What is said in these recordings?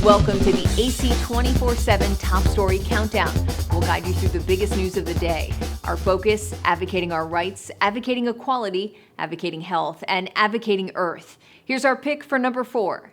Welcome to the AC 24/7 Top Story Countdown. We'll guide you through the biggest news of the day. Our focus, advocating our rights, advocating equality, advocating health, and advocating Earth. Here's our pick for number 4.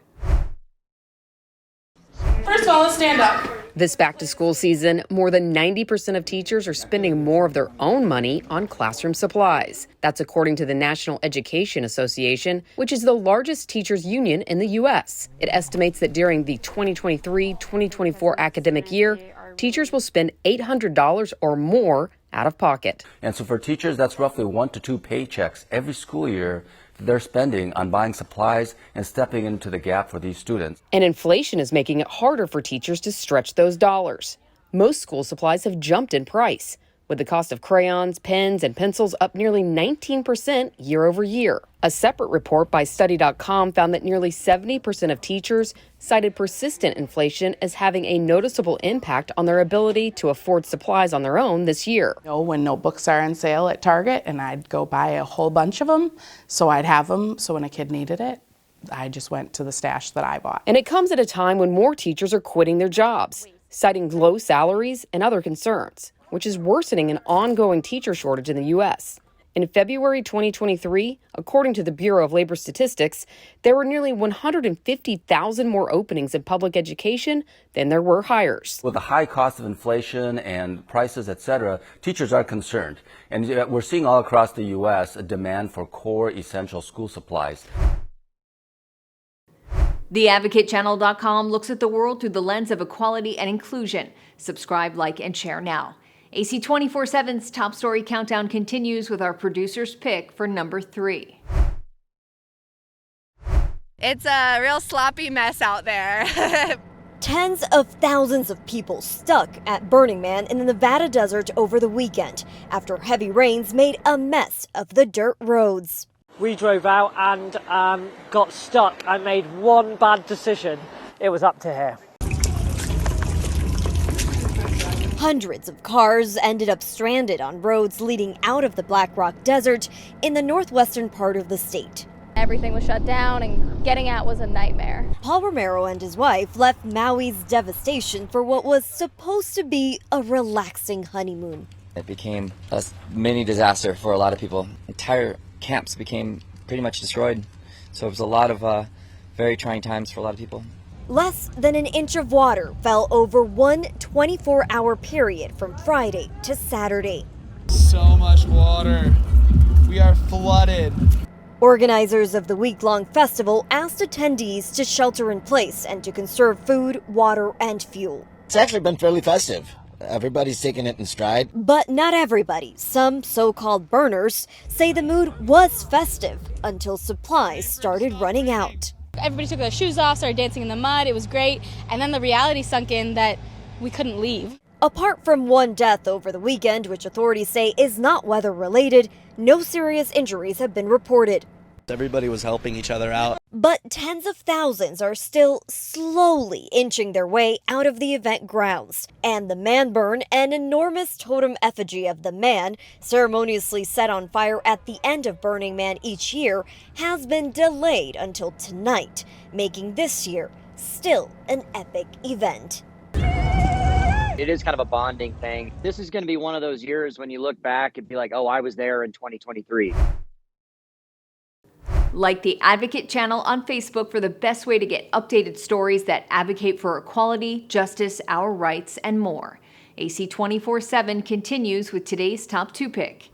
First of all, let's stand up. This back-to-school season, more than 90% of teachers are spending more of their own money on classroom supplies. That's according to the National Education Association, which is the largest teachers union in the U.S. It estimates that during the 2023-2024 academic year, teachers will spend $800 or more out of pocket. And so for teachers, that's roughly 1 to 2 paychecks every school year they're spending on buying supplies and stepping into the gap for these students. And inflation is making it harder for teachers to stretch those dollars. Most school supplies have jumped in price, with the cost of crayons, pens, and pencils up nearly 19% year over year. A separate report by Study.com found that nearly 70% of teachers cited persistent inflation as having a noticeable impact on their ability to afford supplies on their own this year. When notebooks are on sale at Target, and I'd go buy a whole bunch of them, so I'd have them, so when a kid needed it, I just went to the stash that I bought. And it comes at a time when more teachers are quitting their jobs, citing low salaries and other concerns, which is worsening an ongoing teacher shortage in the U.S. In February 2023, according to the Bureau of Labor Statistics, there were nearly 150,000 more openings in public education than there were hires. With the high cost of inflation and prices, etc., teachers are concerned. And we're seeing all across the U.S. a demand for core essential school supplies. TheAdvocateChannel.com looks at the world through the lens of equality and inclusion. Subscribe, like, and share now. AC 24/7's Top Story Countdown continues with our producer's pick for number 3. It's a real sloppy mess out there. Tens of thousands of people stuck at Burning Man in the Nevada desert over the weekend after heavy rains made a mess of the dirt roads. We drove out and got stuck. I made one bad decision. It was up to here. Hundreds of cars ended up stranded on roads leading out of the Black Rock Desert in the northwestern part of the state. Everything was shut down and getting out was a nightmare. Paul Romero and his wife left Maui's devastation for what was supposed to be a relaxing honeymoon. It became a mini disaster for a lot of people. Entire camps became pretty much destroyed. So it was a lot of very trying times for a lot of people. Less than an inch of water fell over one 24-hour period from Friday to Saturday. So much water. We are flooded. Organizers of the week-long festival asked attendees to shelter in place and to conserve food, water, and fuel. It's actually been fairly festive. Everybody's taking it in stride. But not everybody. Some so-called burners say the mood was festive until supplies started running out. Everybody took their shoes off, started dancing in the mud. It was great. And then the reality sunk in that we couldn't leave. Apart from one death over the weekend, which authorities say is not weather-related, no serious injuries have been reported. Everybody was helping each other out. But tens of thousands are still slowly inching their way out of the event grounds. And the man burn, an enormous totem effigy of the man, ceremoniously set on fire at the end of Burning Man each year, has been delayed until tonight, making this year still an epic event. It is kind of a bonding thing. This is going to be one of those years when you look back and be like, oh, I was there in 2023. Like the Advocate channel on Facebook for the best way to get updated stories that advocate for equality, justice, our rights, and more. AC 24/7 continues with today's top 2 pick.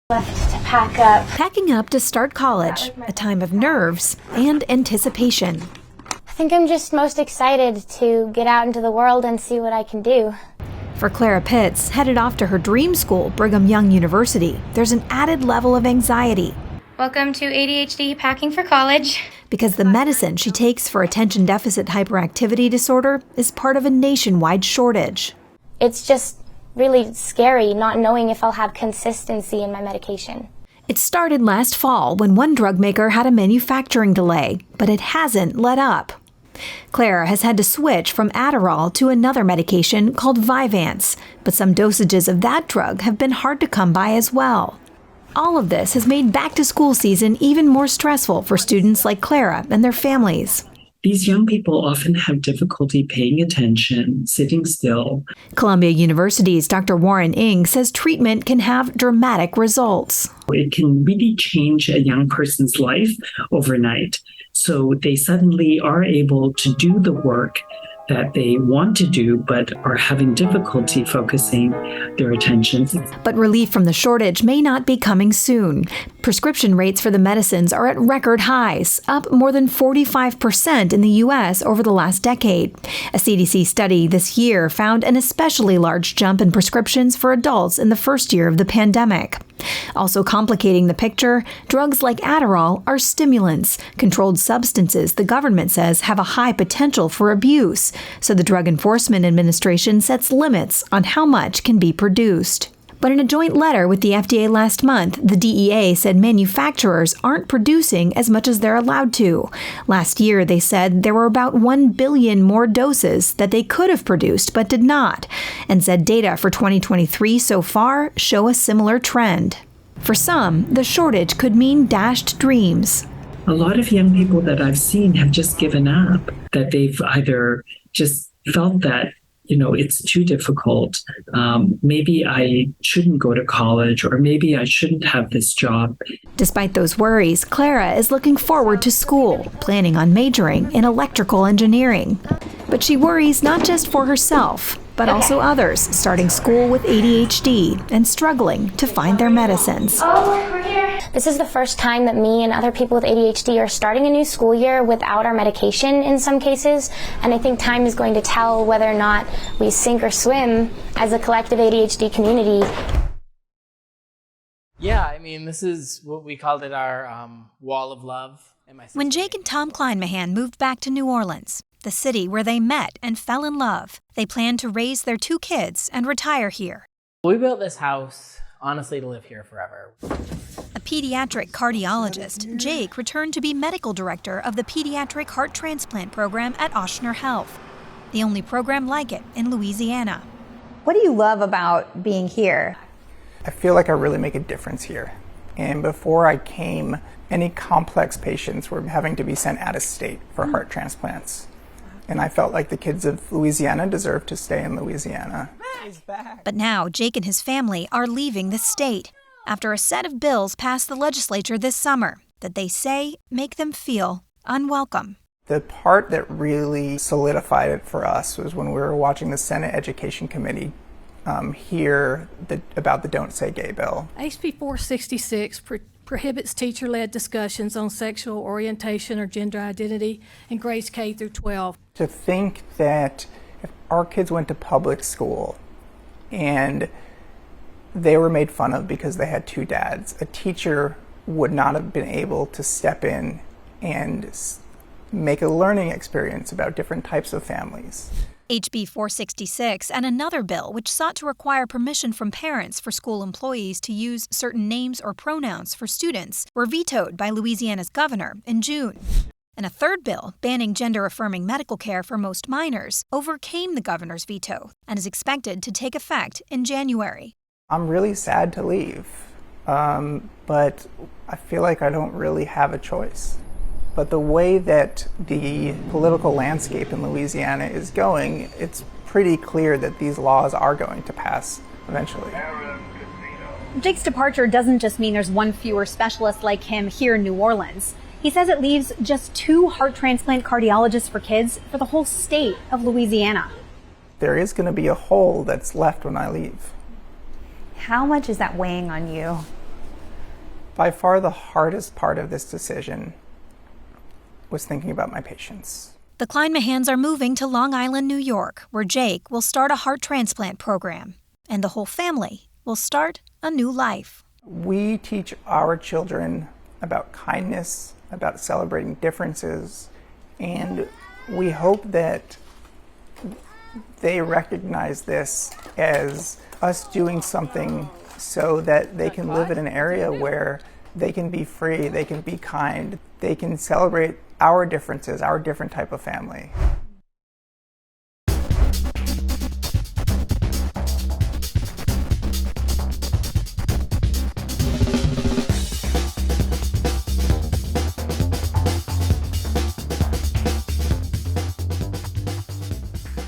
Left to pack up. Packing up to start college, a time of nerves and anticipation. I think I'm just most excited to get out into the world and see what I can do. For Clara Pitts, headed off to her dream school, Brigham Young University, there's an added level of anxiety. Welcome to ADHD Packing for College. Because the medicine she takes for attention deficit hyperactivity disorder is part of a nationwide shortage. It's just really scary not knowing if I'll have consistency in my medication. It started last fall when one drug maker had a manufacturing delay, but it hasn't let up. Clara has had to switch from Adderall to another medication called Vyvanse, but some dosages of that drug have been hard to come by as well. All of this has made back-to-school season even more stressful for students like Clara and their families. These young people often have difficulty paying attention, sitting still. Columbia University's Dr. Warren Ng says treatment can have dramatic results. It can really change a young person's life overnight. So they suddenly are able to do the work that they want to do, but are having difficulty focusing their attention. But relief from the shortage may not be coming soon. Prescription rates for the medicines are at record highs, up more than 45% in the U.S. over the last decade. A CDC study this year found an especially large jump in prescriptions for adults in the first year of the pandemic. Also complicating the picture, drugs like Adderall are stimulants, controlled substances the government says have a high potential for abuse. So the Drug Enforcement Administration sets limits on how much can be produced. But in a joint letter with the FDA last month, the DEA said manufacturers aren't producing as much as they're allowed to. Last year, they said there were about 1 billion more doses that they could have produced but did not, and said data for 2023 so far show a similar trend. For some, the shortage could mean dashed dreams. A lot of young people that I've seen have just given up, that they've either just felt that it's too difficult. Maybe I shouldn't go to college, or maybe I shouldn't have this job. Despite those worries, Clara is looking forward to school, planning on majoring in electrical engineering. But she worries not just for herself, but also others starting school with ADHD and struggling to find their medicines. Oh, we're here. This is the first time that me and other people with ADHD are starting a new school year without our medication in some cases, and I think time is going to tell whether or not we sink or swim as a collective ADHD community. Yeah, I mean, this is what we called it our wall of love. When Jake and Tom Kleinmahan moved back to New Orleans, the city where they met and fell in love, they planned to raise their 2 kids and retire here. We built this house, honestly, to live here forever. A pediatric cardiologist, Jake returned to be medical director of the Pediatric Heart Transplant Program at Ochsner Health, the only program like it in Louisiana. What do you love about being here? I feel like I really make a difference here. And before I came, any complex patients were having to be sent out of state for heart transplants. And I felt like the kids of Louisiana deserved to stay in Louisiana. But now Jake and his family are leaving the state after a set of bills passed the legislature this summer that they say make them feel unwelcome. The part that really solidified it for us was when we were watching the Senate Education Committee hear about the Don't Say Gay bill. HB 466 prohibits teacher-led discussions on sexual orientation or gender identity in grades K through 12. To think that if our kids went to public school and they were made fun of because they had 2 dads, a teacher would not have been able to step in and make a learning experience about different types of families. HB 466 and another bill which sought to require permission from parents for school employees to use certain names or pronouns for students were vetoed by Louisiana's governor in June. And a third bill banning gender-affirming medical care for most minors overcame the governor's veto and is expected to take effect in January. I'm really sad to leave, but I feel like I don't really have a choice. But the way that the political landscape in Louisiana is going, it's pretty clear that these laws are going to pass eventually. Jake's departure doesn't just mean there's 1 fewer specialist like him here in New Orleans. He says it leaves just 2 heart transplant cardiologists for kids for the whole state of Louisiana. There is going to be a hole that's left when I leave. How much is that weighing on you? By far the hardest part of this decision was thinking about my patients. The Kleinmahans are moving to Long Island, New York, where Jake will start a heart transplant program, and the whole family will start a new life. We teach our children about kindness, about celebrating differences, and we hope that they recognize this as us doing something so that they can live in an area where they can be free, they can be kind, they can celebrate our differences, our different type of family.